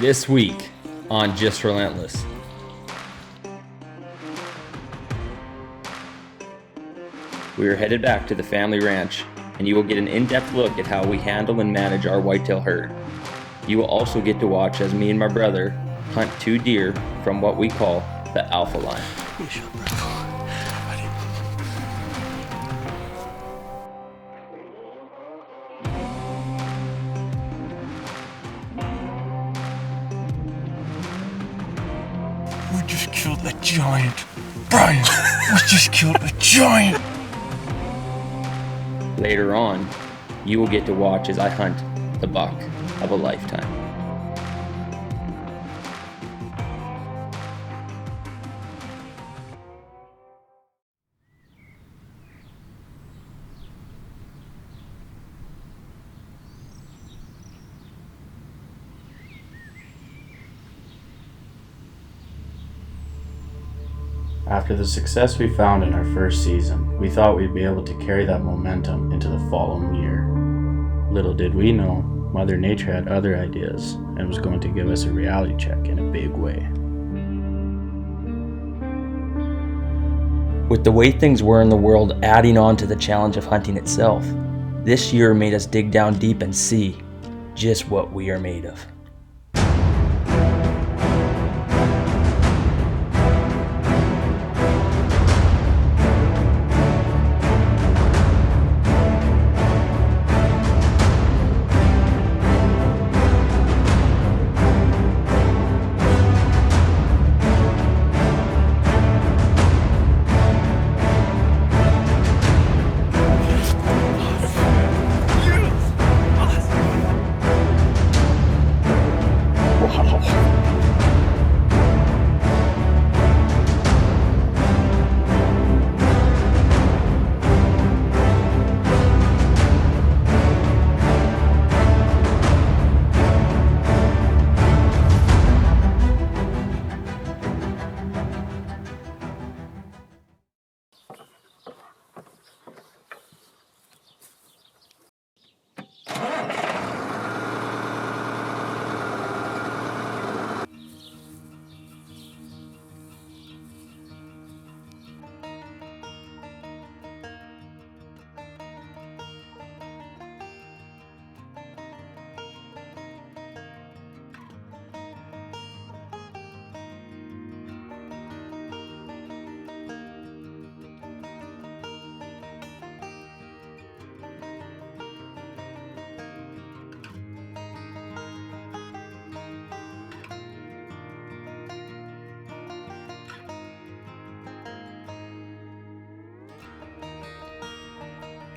This week on Just Relentless. We are headed back to the family ranch, and you will get an in-depth look at how we handle and manage our whitetail herd. You will also get to watch as me and my brother hunt 2 deer from what we call the alpha line. We just killed a giant. Brian, we just killed a giant. Later on, you will get to watch as I hunt the buck of a lifetime. After the success we found in our first season, we thought we'd be able to carry that momentum into the following year. Little did we know, Mother Nature had other ideas and was going to give us a reality check in a big way. With the way things were in the world adding on to the challenge of hunting itself, this year made us dig down deep and see just what we are made of.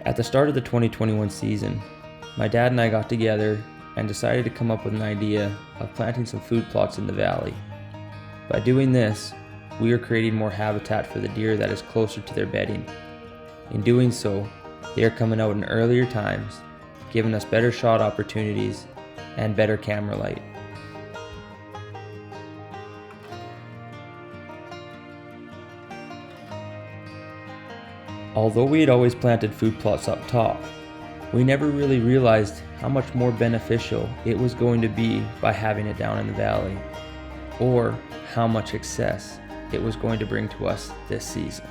At the start of the 2021 season, my dad and I got together and decided to come up with an idea of planting some food plots in the valley. By doing this, we are creating more habitat for the deer that is closer to their bedding. In doing so, they are coming out in earlier times, giving us better shot opportunities and better camera light. Although we had always planted food plots up top, we never really realized how much more beneficial it was going to be by having it down in the valley, or how much success it was going to bring to us this season.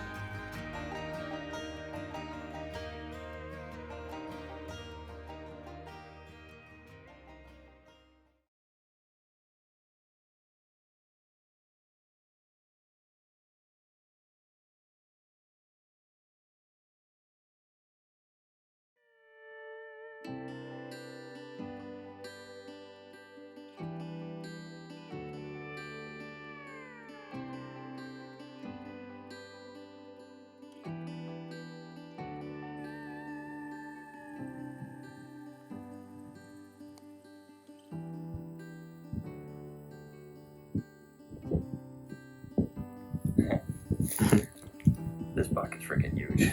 This buck is freaking huge.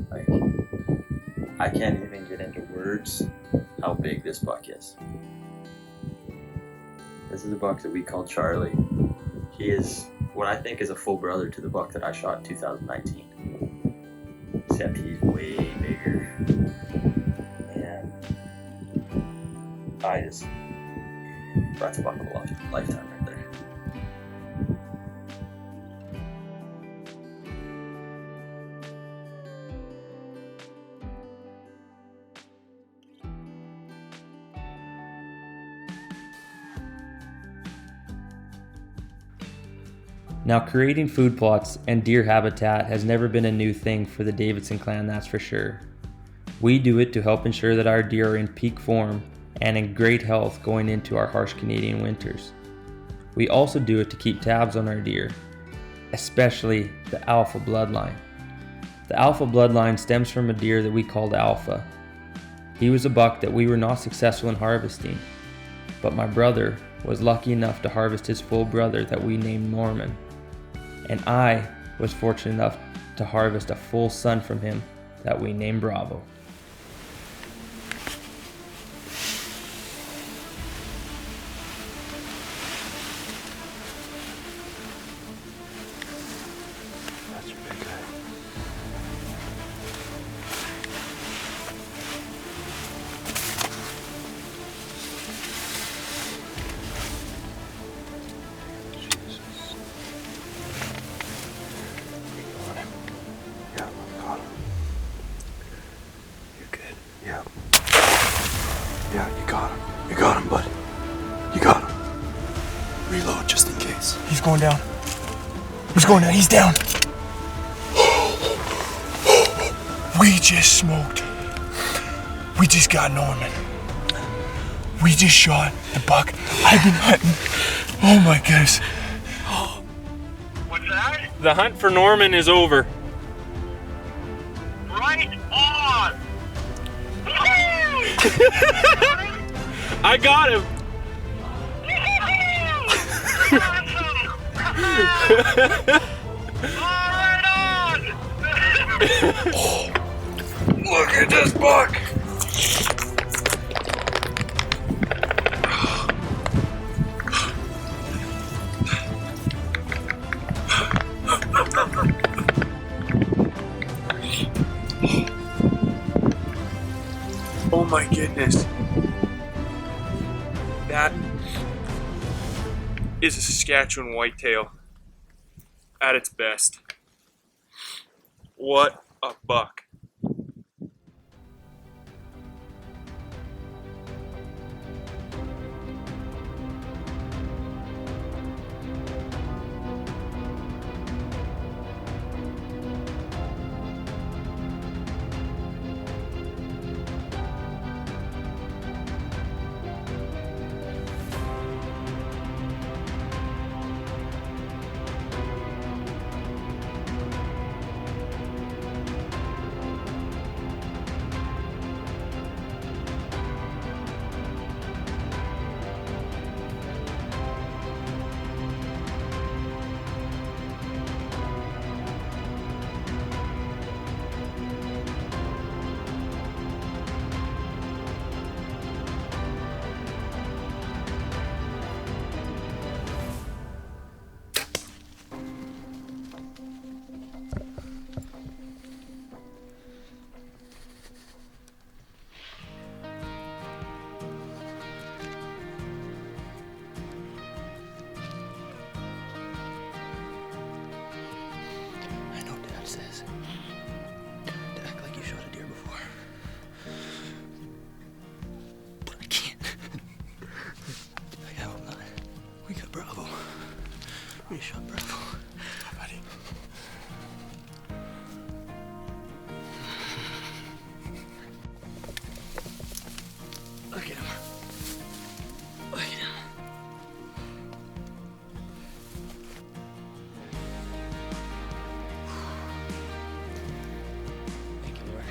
Like, I can't even get into words how big this buck is. This is a buck that we call Charlie. He is what I think is a full brother to the buck that I shot in 2019. Except he's way bigger. And That's a buck of a lifetime right there. Now, creating food plots and deer habitat has never been a new thing for the Davidson clan, that's for sure. We do it to help ensure that our deer are in peak form and in great health going into our harsh Canadian winters. We also do it to keep tabs on our deer, especially the Alpha bloodline. The Alpha bloodline stems from a deer that we called Alpha. He was a buck that we were not successful in harvesting, but my brother was lucky enough to harvest his full brother that we named Norman. And I was fortunate enough to harvest a full son from him that we named Bravo. That's your big guy. Jesus. You got him. Yeah, got him. You're good. Yeah. Yeah, you got him. You got him, bud. You got him. Reload just in case. He's going down. He's going down. He's down. We just smoked. We just got Norman. We just shot the buck I've been hunting. Oh my goodness. What's that? The hunt for Norman is over. Right on! I got him. Look at this buck! Oh my goodness. That is a Saskatchewan whitetail at its best. What a buck. I know Dad says to act like you shot a deer before. But I can't. I hope not. We got Bravo. We shot Bravo. Buddy. Look at him. Look at him. Thank you, Lord.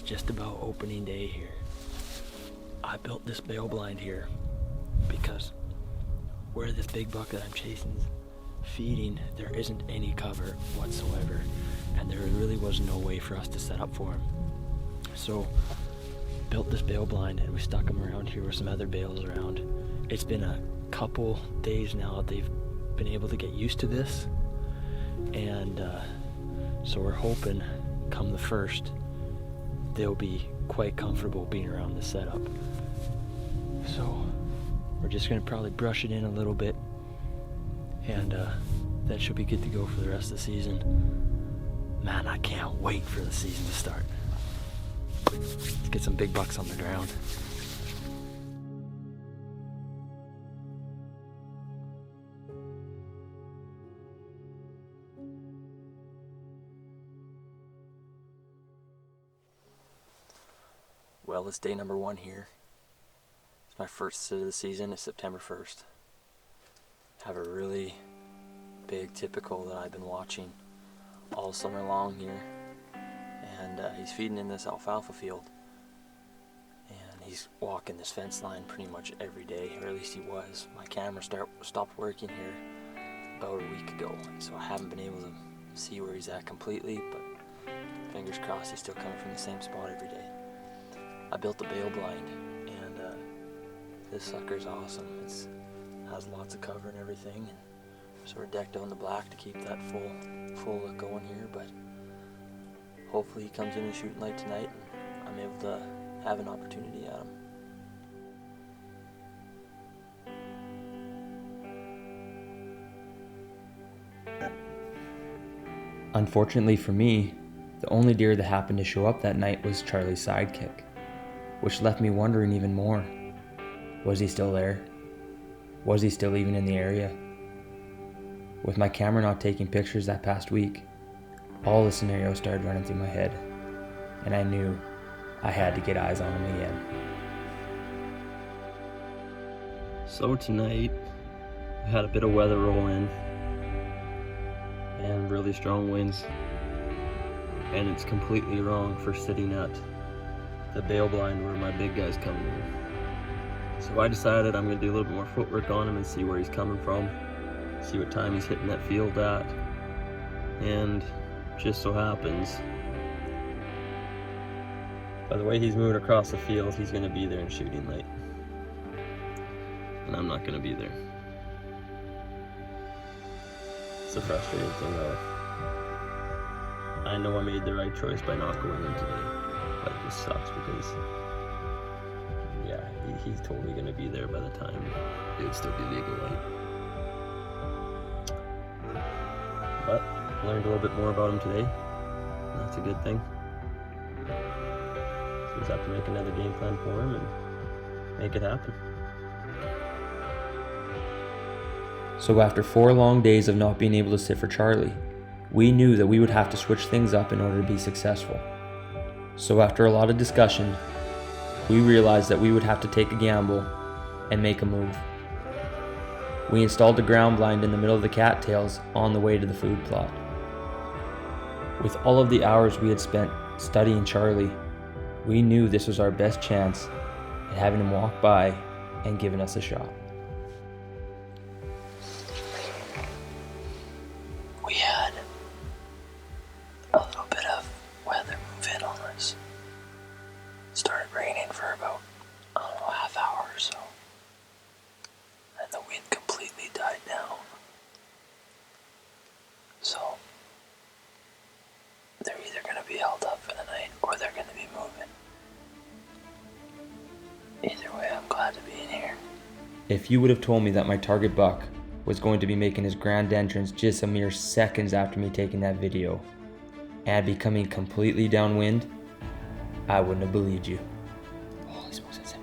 just about opening day here. I built this bail blind here because where this big buck that I'm chasing is feeding, there isn't any cover whatsoever, and there really was no way for us to set up for him. So built this bail blind and we stuck him around here with some other bales around. It's been a couple days now that they've been able to get used to this, and so we're hoping come the 1st they'll be quite comfortable being around the setup. So we're just gonna probably brush it in a little bit, and that should be good to go for the rest of the season. Man, I can't wait for the season to start. Let's get some big bucks on the ground. Well, it's day number 1 here. It's my first sit of the season. It's September 1st. Have a really big typical that I've been watching all summer long here. And he's feeding in this alfalfa field. And he's walking this fence line pretty much every day, or at least he was. My camera stopped working here about a week ago, so I haven't been able to see where he's at completely, but fingers crossed he's still coming from the same spot every day. I built a bail blind, and this sucker's awesome. It has lots of cover and everything, and sort of decked out in the black to keep that full look going here, but hopefully he comes in and shooting light tonight and I'm able to have an opportunity at him. Unfortunately for me, the only deer that happened to show up that night was Charlie's sidekick, which left me wondering even more. Was he still there? Was he still even in the area? With my camera not taking pictures that past week, all the scenarios started running through my head, and I knew I had to get eyes on him again. So tonight, we had a bit of weather roll in, and really strong winds, and it's completely wrong for sitting at the bail blind where my big guy's coming in. So I decided I'm going to do a little bit more footwork on him and see where he's coming from, see what time he's hitting that field at, and just so happens, by the way he's moving across the field, he's going to be there in shooting light, and I'm not going to be there. It's a frustrating thing though. I know I made the right choice by not going in today, but it just sucks because, yeah, he's totally going to be there by the time it would still be legal light. But learned a little bit more about him today, and that's a good thing. So we just have to make another game plan for him and make it happen. So after 4 long days of not being able to sit for Charlie, we knew that we would have to switch things up in order to be successful. So after a lot of discussion, we realized that we would have to take a gamble and make a move. We installed the ground blind in the middle of the cattails on the way to the food plot. With all of the hours we had spent studying Charlie, we knew this was our best chance at having him walk by and giving us a shot. We had a little bit of weather move in on us. It started raining for about, I don't know, half hour or so. And the wind completely died down. So they're either going to be held up for the night or they're going to be moving. Either way, I'm glad to be in here. If you would have told me that my target buck was going to be making his grand entrance just a mere seconds after me taking that video and becoming completely downwind, I wouldn't have believed you. Holy smokes, that's him.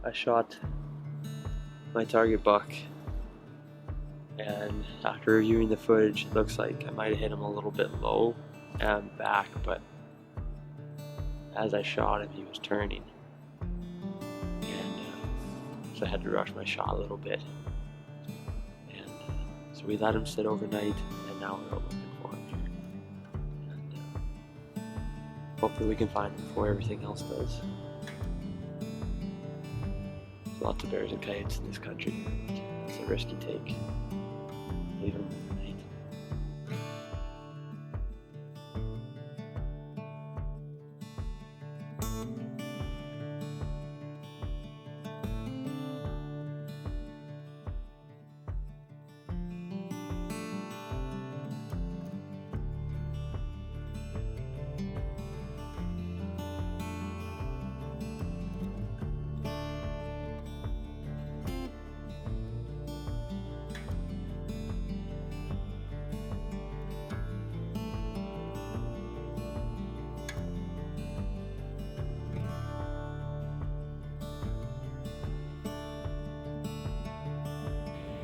I shot my target buck, and after reviewing the footage, it looks like I might have hit him a little bit low and back, but as I shot him, he was turning, and so I had to rush my shot a little bit. And so we let him sit overnight, and now we're out looking for him here. And hopefully we can find him before everything else does. There's lots of bears and coyotes in this country. It's a risk you take. Leave them overnight.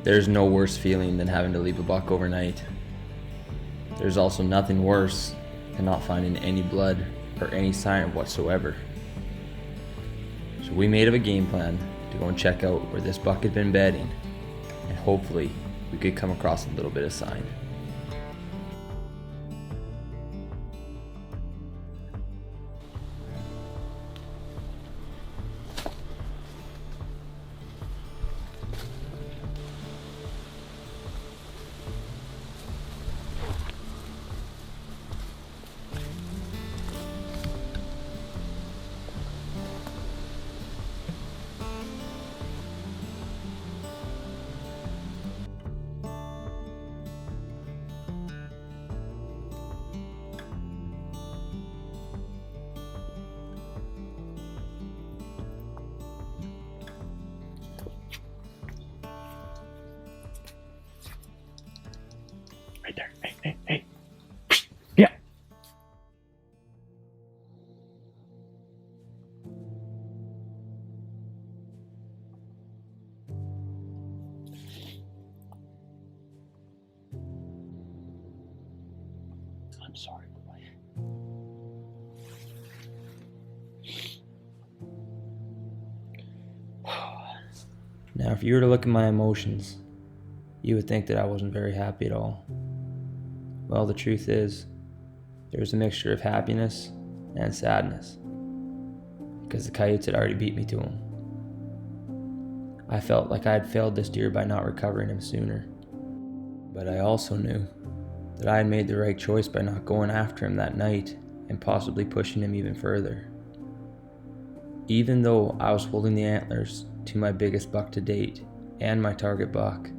There's no worse feeling than having to leave a buck overnight. There's also nothing worse than not finding any blood or any sign whatsoever. So we made up a game plan to go and check out where this buck had been bedding, and hopefully we could come across a little bit of sign. Right there. Hey, hey, hey. Yeah. I'm sorry, boy. Now, if you were to look at my emotions, you would think that I wasn't very happy at all. Well, the truth is, there was a mixture of happiness and sadness, because the coyotes had already beat me to him. I felt like I had failed this deer by not recovering him sooner, but I also knew that I had made the right choice by not going after him that night and possibly pushing him even further. Even though I was holding the antlers to my biggest buck to date and my target buck,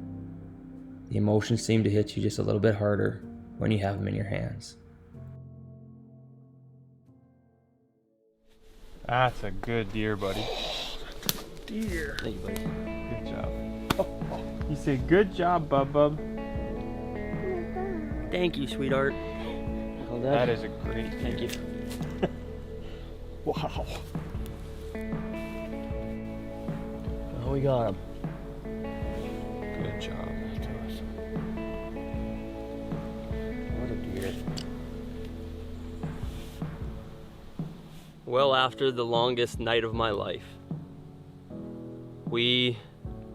the emotions seem to hit you just a little bit harder when you have them in your hands. That's a good deer, buddy. Deer. Thank you, buddy. Good job. You say good job, bub. Thank you, sweetheart. Well done. That is a great deer. Thank you. Wow. Oh, we got him. Good job. What a deer. Well, after the longest night of my life, we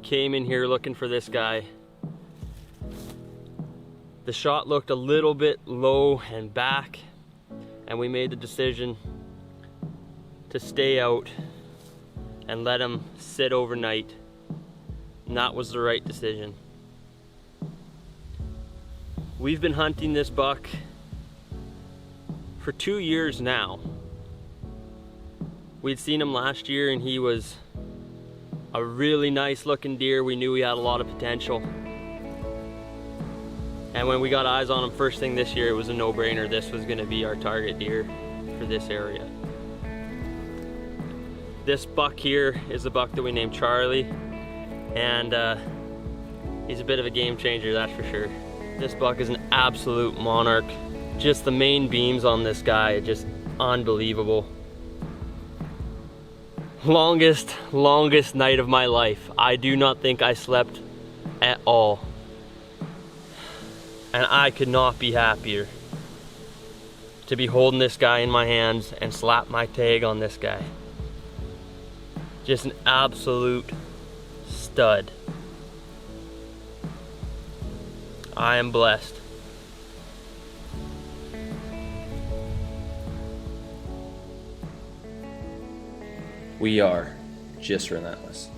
came in here looking for this guy. The shot looked a little bit low and back, and we made the decision to stay out and let him sit overnight. And that was the right decision. We've been hunting this buck for 2 years now. We'd seen him last year and he was a really nice looking deer. We knew he had a lot of potential. And when we got eyes on him first thing this year, it was a no-brainer. This was gonna be our target deer for this area. This buck here is a buck that we named Charlie, and he's a bit of a game changer, that's for sure. This buck is an absolute monarch. Just the main beams on this guy are just unbelievable. longest night of my life. I do not think I slept at all. And I could not be happier to be holding this guy in my hands and slap my tag on this guy. Just an absolute stud. I am blessed. We are just relentless.